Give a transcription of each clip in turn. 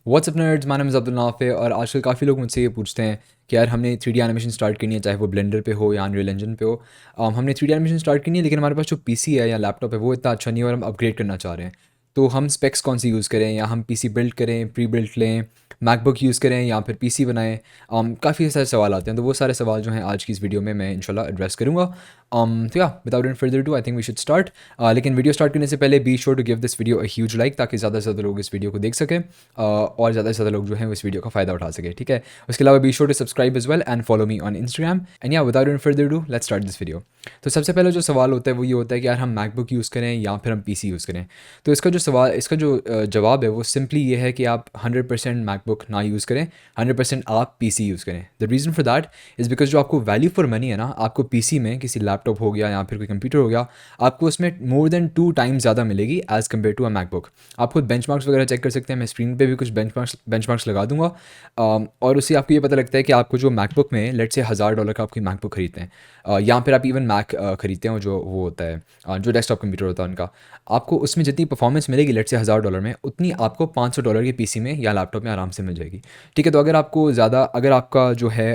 WhatsApp nerds, my name is Abdul Nafe. और आजकल काफ़ी लोग मुझसे ये पूछते हैं कि यार हमने 3D एनिमेशन स्टार्ट करनी है, चाहे वो ब्लेंडर पे हो या अनरियल इंजन पे हो। हमने 3D एनिमेशन स्टार्ट करनी है, लेकिन हमारे पास जो पीसी है या लैपटॉप है वो इतना अच्छा नहीं है और हम अपग्रेड करना चाह रहे हैं। तो हम स्पेक्स कौन सी यूज़ करें, या हम पीसी बिल्ड करें, प्री बिल्ड लें, मैकबुक यूज़ करें या फिर पीसी बनाएं। काफ़ी सारे सवाल आते हैं, तो वो सारे सवाल जो हैं आज की इस वीडियो में मैं इंशाल्लाह एड्रेस करूँगा। तो या without any further do I think we should start. लेकिन वीडियो स्टार्ट करने से पहले be sure to give this video a huge like, ताकि ज़्यादा से ज़्यादा लोग इस वीडियो को देख सकें और ज़्यादा से ज़्यादा लोग जो हैं वो इस वीडियो का फ़ायदा उठा सके, ठीक है। उसके अलावा be sure to subscribe as well and follow me on Instagram. And या without any further ado let's start this video. तो सबसे पहले जो सवाल होता है वो ये होता है कि यार हम मैकबुक यूज़ करें या फिर हम पीसी यूज़ करें। तो इसका जो जवाब है वो सिंपली ये है कि आप 100% मैकबुक ना यूज़ करें, 100% आप पीसी यूज़ करें। The reason for that is because जो आपको वैल्यू फॉर मनी है ना, आपको पीसी में किसी लैपटॉप हो गया या फिर कोई कंप्यूटर हो गया, आपको उसमें मोर देन 2 टाइम्स ज़्यादा मिलेगी as compared to a MacBook. आप खुद बेंचमार्क्स वगैरह चेक कर सकते हैं, मैं स्क्रीन पे भी कुछ बेंचमार्क्स लगा दूंगा। और उससे आपको ये पता लगता है कि आपको जो मैकबुक में लेट से $1000 का आप कोई मैकबुक खरीदते हैं, या फिर आप इवन मैक खरीदते हैं, जो वो होता है जो डेस्कटॉप कंप्यूटर होता है उनका, आपको उसमें जितनी परफॉर्मेंस मिलेगी लेट से $1000 में, उतनी आपको $500 के पीसी में या लैपटॉप में आराम से मिल जाएगी। ठीक है, तो अगर आपका जो है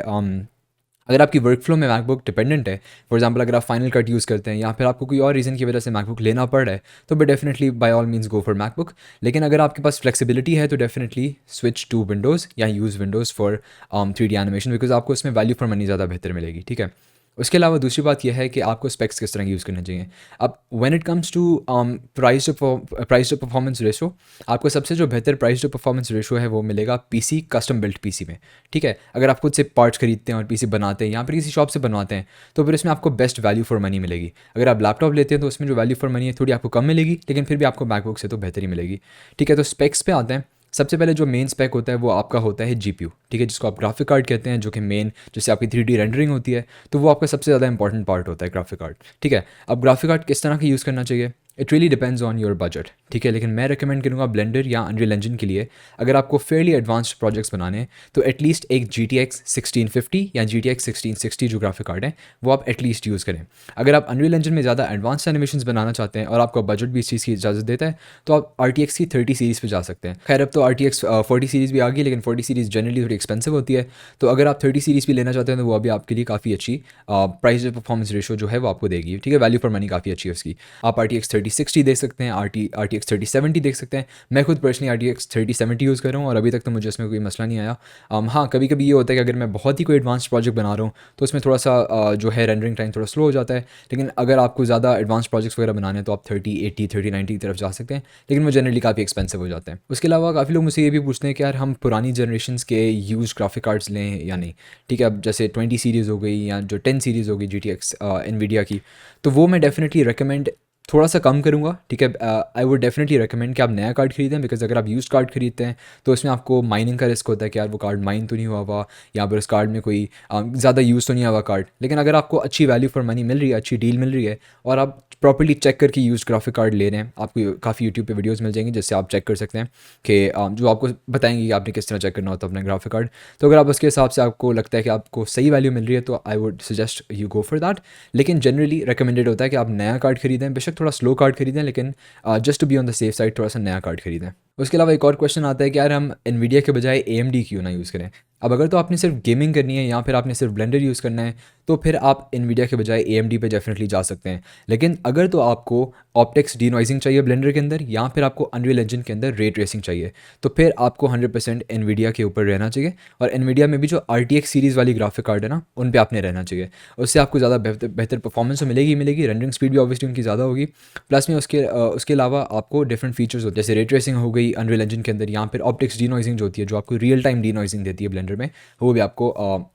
अगर आपकी वर्क फ्लो में मैकबुक डिपेंडेंट है, फॉर एग्जांपल अगर आप फाइनल कट यूज़ करते हैं या फिर आपको कोई और रीज़न की वजह से मैकबुक लेना पड़ रहा है, तो but definitely by all means go for MacBook. लेकिन अगर आपके पास फ्लेक्सिबिलिटी है तो डेफिनेटली स्विच टू विंडोज़ या use Windows for 3D animation, because आपको उसमें वैल्यू फॉर मनी ज़्यादा बेहतर मिलेगी, ठीक है। उसके अलावा दूसरी बात यह है कि आपको स्पेक्स किस तरह की यूज़ करने चाहिए। अब when it comes to price to performance ratio, आपको सबसे जो बेहतर प्राइस टू परफॉर्मेंस रेशो है वो मिलेगा पीसी कस्टम बिल्ट पीसी में, ठीक है। अगर आप खुद से पार्ट्स खरीदते हैं और पीसी बनाते हैं या फिर किसी शॉप से बनवाते हैं, तो फिर इसमें आपको बेस्ट वैल्यू फॉर मनी मिलेगी। अगर आप लैपटॉप लेते हैं तो उसमें जो वैल्यू फॉर मनी है थोड़ी आपको कम मिलेगी, लेकिन फिर भी आपको मैकबुक से तो बेहतर ही मिलेगी, ठीक है। तो स्पेक्स पे आते हैं। सबसे पहले जो मेन स्पेक होता है वो आपका होता है जीपीयू, ठीक है, जिसको आप ग्राफिक कार्ड कहते हैं, जो कि मेन जैसे आपकी 3D रेंडरिंग होती है, तो वो आपका सबसे ज़्यादा इंपॉर्टेंट पार्ट होता है ग्राफिक कार्ड, ठीक है। अब ग्राफिक कार्ड किस तरह का यूज़ करना चाहिए, it really depends on your budget, ठीक है। लेकिन मैं रिकमेंड करूँगा ब्लेंडर या अनरियल इंजन के लिए, अगर आपको फेयरली एडवांस्ड प्रोजेक्ट्स बनाने हैं, तो एटलीस्ट एक GTX 1650 या GTX 1660 जो ग्राफिक कार्ड है वो आप एटलीस्ट यूज़ करें। अगर आप अनरियल इंजन में ज़्यादा एडवांस्ड एनिमेशन बनाना चाहते हैं और आपका बजट भी इस चीज़ की इजाज़त देता है, तो आप RTX की 30 सीरीज़ पे जा सकते हैं। खैर अब तो RTX 40 सीरीज़ भी आ गई, लेकिन 40 सीरीज़ जनरली थोड़ी एक्सपेंसिव होती है। तो अगर आप 30 सीरीज़ भी लेना चाहते हैं तो वो अभी आपके लिए काफ़ी अच्छी प्राइस परफॉर्मेंस रेशो जो है वो आपको देगी, ठीक है। वैल्यू फॉर मनी काफ़ी अच्छी है उसकी। आप RTX 3060 देख सकते हैं, RTX 3070 देख सकते हैं। मैं खुद पर्सनली RTX 3070 यूज़ कर रहा हूँ और अभी तक तो मुझे इसमें कोई मसला नहीं आया। हाँ, कभी कभी ये होता है कि अगर मैं बहुत ही कोई एडवांस प्रोजेक्ट बना रहा हूँ तो उसमें थोड़ा सा जो है रेंडरिंग टाइम थोड़ा स्लो हो जाता है। लेकिन अगर आपको ज़्यादा एडवांस प्रोजेक्ट्स वगैरह बनाने हैं तो आप 3080 3090 की तरफ जा सकते हैं, लेकिन वो जनरली काफ़ी एक्सपेंसिव हो जाते हैं। उसके अलावा काफ़ी लोग मुझसे ये भी पूछते हैं कि यार हम पुरानी जनरेशन के यूज ग्राफिक कार्ड्स लें या नहीं, ठीक है। अब जैसे 20 सीरीज़ हो गई या जो 10 सीरीज़ हो गई GTX NVIDIA की, तो वो मैं डेफिनेटली रिकमेंड थोड़ा सा कम करूँगा, ठीक है। आई वुड डेफिनेटली रिकमेंड कि आप नया कार्ड खरीदें, बिकॉज अगर आप यूज़ कार्ड खरीदते हैं तो इसमें आपको माइनिंग का रिस्क होता है कि यार वो कार्ड माइन तो नहीं हुआ या फिर उस कार्ड में कोई ज़्यादा यूज़ तो नहीं हुआ कार्ड। लेकिन अगर आपको अच्छी वैल्यू फॉर मनी मिल रही है, अच्छी डील मिल रही है और आप प्रॉपर्ली चेक करके यूज़ ग्राफिक कार्ड ले रहे हैं, आपको काफ़ी यूट्यूब पे वीडियोस मिल जाएंगी जिससे आप चेक कर सकते हैं कि जो आपको बताएंगे कि आपने किस तरह चेक करना होता है अपना ग्राफिक कार्ड। तो अगर आप उसके हिसाब से आपको लगता है कि आपको सही वैल्यू मिल रही है तो I would suggest you go for that. लेकिन जनरली रिकमेंडेड होता है कि आप नया कार्ड खरीदें, बेशक थोड़ा स्लो कार्ड खरीदें, लेकिन just to be on the safe side थोड़ा सा नया कार्ड खरीदें। उसके अलावा एक और क्वेश्चन आता है कि यार हम NVIDIA के बजाय AMD क्यों ना यूज़ करें। अब अगर तो आपने सिर्फ गेमिंग करनी है या फिर आपने सिर्फ ब्लेंडर यूज़ करना है, तो फिर आप NVIDIA के बजाय AMD पे डेफिनेटली जा सकते हैं। लेकिन अगर तो आपको ऑप्टिक्स डीनॉइजिंग चाहिए ब्लेंडर के अंदर या फिर आपको अनरियल इंजन के अंदर रे ट्रेसिंग चाहिए, तो फिर आपको 100% NVIDIA के ऊपर रहना चाहिए। और NVIDIA में भी जो RTX सीरीज़ वाली ग्राफिक कार्ड है ना, उन पे आपने रहना चाहिए। उससे आपको ज़्यादा बेहतर परफॉर्मेंस तो मिलेगी मिलेगी, रेंडरिंग स्पीड भी ऑब्वियसली उनकी ज़्यादा होगी। प्लस में उसके अलावा आपको डिफरेंट फीचर्स होते हैं, जैसे रे ट्रेसिंग हो गई अनरियल इंजन के अंदर, या फिर ऑप्टिक्स डीनॉइजिंग जो होती है, जो आपको रियल टाइम डीनॉइजिंग देती है ब्लेंडर में, वो भी आपको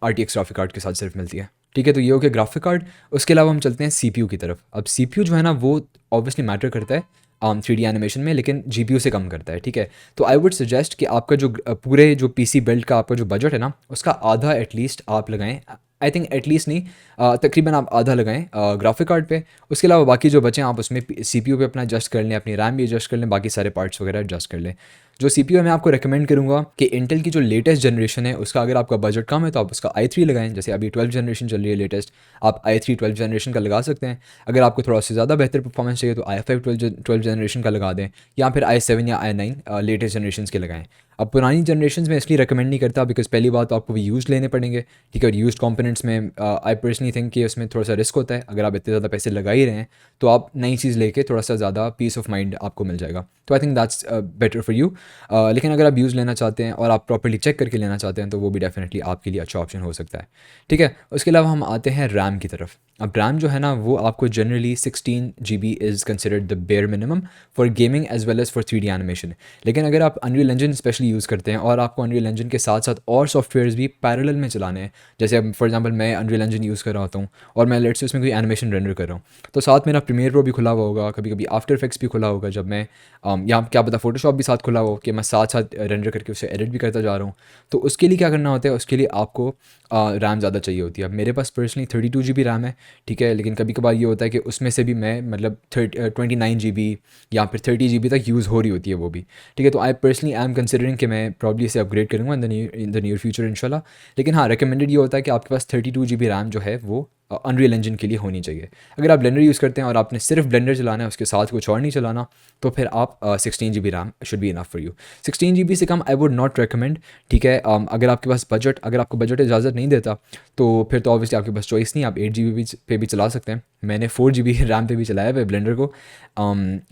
RTX ग्राफिक कार्ड के साथ सिर्फ मिलती है, ठीक है। तो ये हो गया ग्राफिक कार्ड। उसके अलावा हम चलते हैं CPU की तरफ। अब CPU जो है ना वो ऑब्वियसली मैटर करता है 3D एनिमेशन में, लेकिन GPU से कम करता है, ठीक है। तो आई वुड सजेस्ट कि आपका जो पूरे जो PC बिल्ड का आपका जो बजट है ना, उसका आधा एटलीस्ट आप लगाएं। आई थिंक एटलीस्ट नहीं, तकरीबन आप आधा लगाएं ग्राफिक कार्ड पे। उसके अलावा बाकी जो बचें आप उसमें CPU पे अपना एडजस्ट कर लें, अपनी रैम भी एडजस्ट कर लें, बाकी सारे पार्ट्स वगैरह एडजस्ट कर लें। जो CPU है मैं आपको रेकमेंड करूँगा कि इंटेल की जो लेटेस्ट जनरेशन है उसका, अगर आपका बजट कम है तो आप उसका i3 लगाएं। जैसे अभी 12 जनरेशन चल रही है लेटेस्ट, आप i3 12 जनरेशन का लगा सकते हैं। अगर आपको थोड़ा सा ज़्यादा बेहतर परफॉर्मेंस चाहिए तो i5 12 जनरेशन का लगा दें, या फिर i7 या i9 लेटेस्ट जनरेशन के लगाएं। अब पुरानी जनरेशन में इसलिए रिकमेंड नहीं करता बिकॉज पहली बात तो आपको वो यूज़ लेने पड़ेंगे, ठीक है, और यूज़ कंपोनेंट्स में आई पर्सनली थिंक कि उसमें थोड़ा सा रिस्क होता है। अगर आप इतने ज़्यादा पैसे लगा ही रहे हैं तो आप नई चीज़ लेके थोड़ा सा ज़्यादा पीस ऑफ माइंड आपको मिल जाएगा। तो I think that's better for you. लेकिन अगर आप यूज़ लेना चाहते हैं और आप प्रॉपर्ली चेक करके लेना चाहते हैं तो वो भी डेफिनेटली आपके लिए अच्छा ऑप्शन हो सकता है, ठीक है। उसके अलावा हम आते हैं रैम की तरफ। अब रैम जो है ना वो आपको generally 16 GB is considered the bare minimum for gaming as well as for 3D animation. लेकिन अगर आप अनरियल इंजन स्पेशली यूज़ करते हैं और आपको अनरियल इंजन के साथ साथ और सॉफ्टवेयर्स भी पैरेलल में चलाने हैं, जैसे अब फॉर एग्जांपल मैं अनरियल इंजन यूज़ कर रहा होता हूँ और मैं लेट्स से उसमें कोई एनिमेशन रेंडर कर रहा हूँ, तो साथ मेरा प्रीमियर प्रो भी खुला हुआ होगा, कभी कभी आफ्टर इफेक्ट्स भी खुला होगा, जब मैं या क्या पता फोटोशॉप भी साथ खुला हो कि मैं साथ साथ रेंडर करके उसे एडिट भी करता जा रहा हूँ। तो उसके लिए क्या करना होता है, उसके लिए आपको रैम ज़्यादा चाहिए होती है। अब मेरे पास पर्सनली 32 GB रैम है, ठीक है, लेकिन कभी कभार ये होता है कि उसमें से भी मैं मतलब 29 GB या फिर 30 GB तक यूज़ हो रही होती है वो भी, ठीक है। तो I personally I am considering कि मैं प्रॉब्ली इसे अपग्रेड करूँगा इन द नियर फ्यूचर इंशाल्लाह। लेकिन हाँ, रिकमेंडेड ये होता है कि आपके पास 32 GB रैम जो है वो अनरियल इंजन के लिए होनी चाहिए। अगर आप ब्लेंडर यूज़ करते हैं और आपने सिर्फ ब्लेंडर चलाना है, उसके साथ कुछ और नहीं चलाना, तो फिर आप 16 GB RAM should be enough for you. 16 GB से कम आई वुड नॉट रिकमेंड, ठीक है। अगर आपको बजट इजाज़त नहीं देता तो फिर तो ऑब्वियसली आपके पास चॉइस नहीं, आप 8 GB पे भी चला सकते हैं। मैंने 4 GB रैम पे भी चलाया है ब्लेंडर को।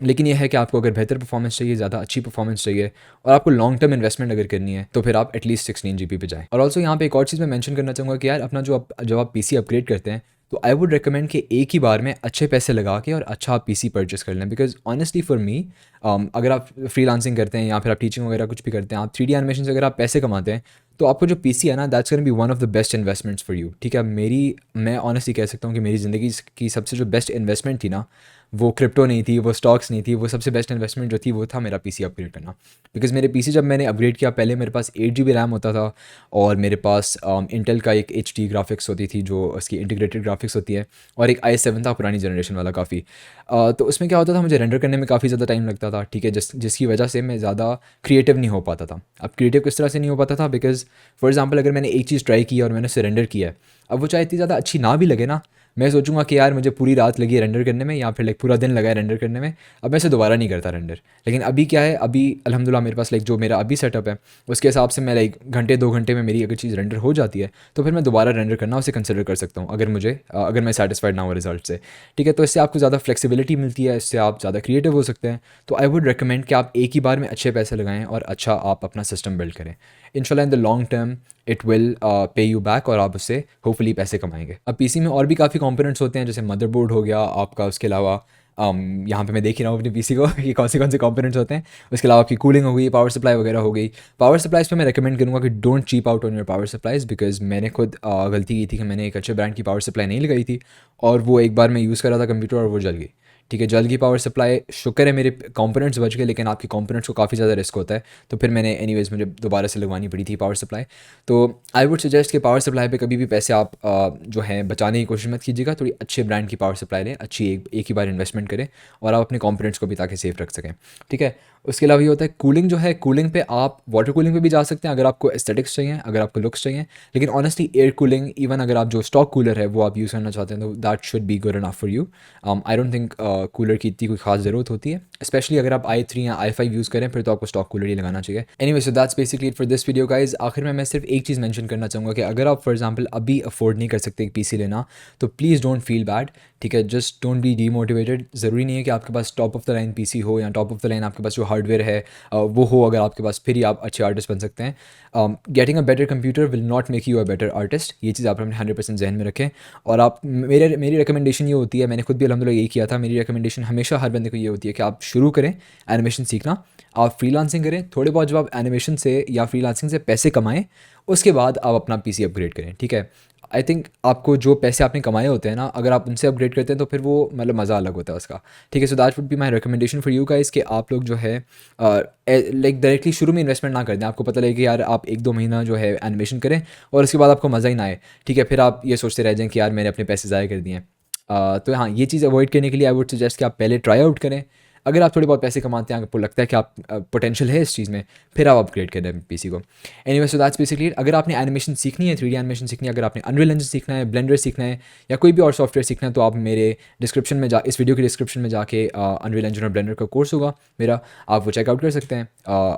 लेकिन यह है कि आपको अगर बेहतर परफॉर्मेंस चाहिए, ज़्यादा अच्छी परफॉर्मेंस चाहिए और आपको लॉन्ग टर्म इन्वेस्टमेंट अगर करनी है तो फिर आप एटलीस्ट 16 GB पे जाएँ। और ऑल्सो यहाँ पे एक और चीज़ मैं मेंशन करना चाहूँगा कि यार अपना जब आप पीसी अपग्रेड करते हैं तो आई वुड रिकमेंड कि एक ही बार में अच्छे पैसे लगा के और अच्छा आप पीसी परचेस कर लें। बिकॉज ऑनेस्टली फॉर मी, अगर आप फ्रीलांसिंग करते हैं या फिर आप टीचिंग वगैरह कुछ भी करते हैं, आप 3D एनिमेशन से अगर आप पैसे कमाते हैं तो आपको जो पीसी है ना, that's gonna be one of the best investments for you, ठीक है। मैं ऑनेस्टली कह सकता हूँ कि मेरी ज़िंदगी की सबसे जो बेस्ट इन्वेस्टमेंट थी ना, वो क्रिप्टो नहीं थी, वो स्टॉक्स नहीं थी, वो सबसे बेस्ट इन्वेस्टमेंट जो थी वो था मेरा पीसी अपग्रेड करना। बिकॉज़ मेरे पीसी जब मैंने अपग्रेड किया, पहले मेरे पास 8 GB रैम होता था और मेरे पास इंटेल का एक HD ग्राफिक्स होती थी जो उसकी इंटीग्रेटेड ग्राफिक्स होती है, और एक i7 था पुरानी जनरेशन वाला काफ़ी। तो उसमें क्या होता था, मुझे रेंडर करने में काफ़ी ज़्यादा टाइम लगता था, ठीक है, जिसकी वजह से मैं ज़्यादा क्रिएटिव नहीं हो पाता था। अब क्रिएटिव किस तरह से नहीं हो पाता था, बिकॉज़ फॉर एग्जांपल अगर मैंने एक चीज़ ट्राई की और मैंने उसे रेंडर किया है, अब वो चाहे इतनी ज़्यादा अच्छी ना भी लगे ना, मैं सोचूंगा कि यार मुझे पूरी रात लगी है रेंडर करने में या फिर लाइक पूरा दिन लगा है रेंडर करने में, अब मैं इसे दोबारा नहीं करता रेंडर। लेकिन अभी क्या है, अभी अल्हम्दुलिल्लाह मेरे पास लाइक जो मेरा अभी सेटअप है उसके हिसाब से मैं लाइक घंटे 2 घंटे में मेरी अगर चीज़ रेंडर हो जाती है तो फिर मैं दोबारा रेंडर करना उसे कंसिडर कर सकता हूँ, अगर मैं सेटिस्फाइड ना हो रिजल्ट से, ठीक है। तो इससे आपको ज़्यादा फ्लेक्सिबिलिटी मिलती है, इससे आप ज़्यादा क्रिएटिव हो सकते हैं। तो आई वुड रिकमेंड कि आप एक ही बार में अच्छे पैसे लगाएं और अच्छा आप अपना सिस्टम बिल्ड करें। इंशाल्लाह in the long term it will pay you back और आप उससे होपफुली पैसे कमाएंगे। अब पीसी में और भी काफ़ी कंपोनेंट्स होते हैं, जैसे मदरबोर्ड हो गया आपका, उसके अलावा यहाँ पे मैं देख ही रहा हूँ अपने पीसी को ये कौन से कंपोनेंट्स होते हैं। उसके अलावा आपकी कूलिंग हो गई, पावर सप्लाई वगैरह हो गई। पावर सप्लाईज़ पे मैं रिकमेंड करूँगा कि don't cheap out on your power supplies, because मैंने खुद गलती की थी कि मैंने एक अच्छे ब्रांड की पावर सप्लाई नहीं लगाई थी और वो एक बार मैं यूज़ कर रहा था कंप्यूटर और वो जल गई, ठीक है, जल की पावर सप्लाई। शुक्र है मेरे कंपोनेंट्स बच गए, लेकिन आपके कंपोनेंट्स को काफ़ी ज़्यादा रिस्क होता है, तो फिर मैंने एनीवेज मुझे दोबारा से लगवानी पड़ी थी पावर सप्लाई। तो आई वुड सजेस्ट कि पावर सप्लाई पे कभी भी पैसे आप जो है बचाने की कोशिश मत कीजिएगा, थोड़ी अच्छे ब्रांड की पावर सप्लाई लें, अच्छी एक ही बार इन्वेस्टमेंट करें और आप अपने कंपोनेंट्स को भी ताकि सेफ रख सकें, ठीक है। उसके अलावा ये होता है कूलिंग जो है, कूलिंग पे आप वाटर कूलिंग पे भी जा सकते हैं अगर आपको एस्थेटिक्स चाहिए, अगर आपको लुक्स चाहिए। लेकिन ऑनेस्टली एयर कूलिंग, इवन अगर आप जो स्टॉक कूलर है वो आप यूज़ करना चाहते हैं तो that should be good enough for you. I don't think cooler की इतनी कोई खास ज़रूरत होती है, स्पेशली अगर आप i3 या i5 यूज़ करें फिर तो आपको स्टॉक कूलर ही लगाना चाहिए। Anyway so that's basically it for this video guys. आखिर में मैं सिर्फ एक चीज़ मेंशन करना चाहूँगा कि अगर आप फॉर एग्जांपल अभी अफोर्ड नहीं कर सकते एक पीसी लेना तो प्लीज़ डोंट फील बैड, ठीक है, जस्ट डोंट बी डीमोटिवेटेड। ज़रूरी नहीं है कि आपके पास top of the line PC हो या टॉप ऑफ द लाइन आपके पास जो हार्डवेयर है वो हो अगर आपके पास, फिर ही आप अच्छे आर्टिस्ट बन सकते हैं। Getting a better computer will not make you a better artist, ये चीज़ आप अपने 100% जहन में रखें। और आप मेरी रिकमेंडेशन ये होती है, मैंने खुद भी अल्हम्दुलिल्लाह यही किया था, मेरी रिकमेंडेशन हमेशा हर बंदे को ये होती है कि आप शुरू करें एनिमेशन सीखना, आप फ्रीलांसिंग करें, थोड़े बहुत जब आप एनिमेशन से या फ्रीलांसिंग से पैसे कमाएं उसके बाद आप अपना पीसी अपग्रेड करें, ठीक है। आई थिंक आपको जो पैसे आपने कमाए होते हैं ना, अगर आप उनसे अपग्रेड करते हैं तो फिर वो मतलब मज़ा अलग होता है उसका, ठीक है। So that would be my recommendation for you guys कि आप लोग जो है लाइक डायरेक्टली शुरू में इन्वेस्टमेंट ना कर दें। आपको पता लगे कि यार आप 1-2 महीना जो है एनिमेशन करें और उसके बाद आपको मज़ा ही ना आए, ठीक है, फिर आप ये सोचते रह जाएं कि यार मैंने अपने पैसे ज़ाया कर दिए हैं। तो हाँ, ये चीज़ अवॉइड करने के लिए आई वुड सजेस्ट कि आप पहले ट्राई आउट करें, अगर आप थोड़े बहुत पैसे कमाते हैं, आपको लगता है कि आप पोटेंशियल है इस चीज़ में, फिर आप अपग्रेड करें पीसी को। Anyway, so that's basically it. अगर आपने एनिमेशन सीखनी है, 3D एनिमेशन सीखनी है, अगर आपने अनरियल इंजन सीखना है, ब्लेंडर सीखना है या कोई भी और सॉफ्टवेयर सीखना है, तो आप मेरे डिस्क्रिप्शन में इस वीडियो के डिस्क्रिप्शन में जाके अनरियल इंजन और ब्लेंडर का कोर्स होगा मेरा, आप वो चेकआउट कर सकते हैं।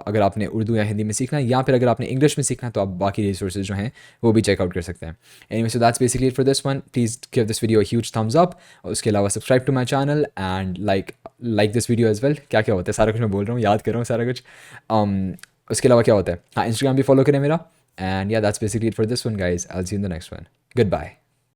अगर आपने उर्दू या हिंदी में सीखना है, या फिर अगर आपने इंग्लिश में सीखना है, तो आप बाकी रिसोर्सेज जो हैं वो भी चेकआउट कर सकते हैं। Anyway, so that's basically it for this one. Please give this video huge thumbs up, और उसके अलावा subscribe to my channel and like this video as well. क्या क्या होता है, सारा कुछ मैं बोल रहा हूँ, याद कर रहा हूँ सारा कुछ। उसके अलावा क्या होता है, हाँ, इंस्टाग्राम भी फॉलो करें मेरा। एंड या that's basically it for this one guys. I will see you in the next one. Good bye.